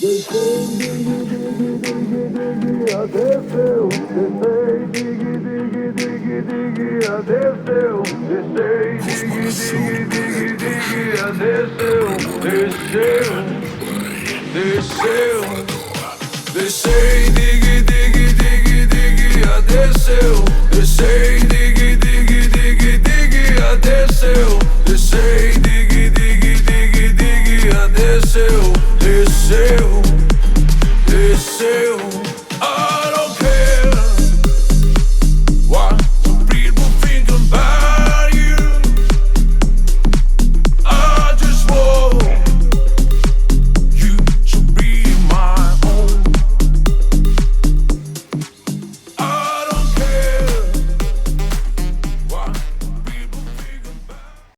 Desceu, descei, digue, digue, digue, digue, a desceu, descei, digue, digue, digue, digue, a desceu, desceu, desceu, descei, digue, digue, digue, digue, a desceu, descei, digue, digue, digue, digue, a desceu, descei, digue, digue, digue, digue, a desceu, desceu.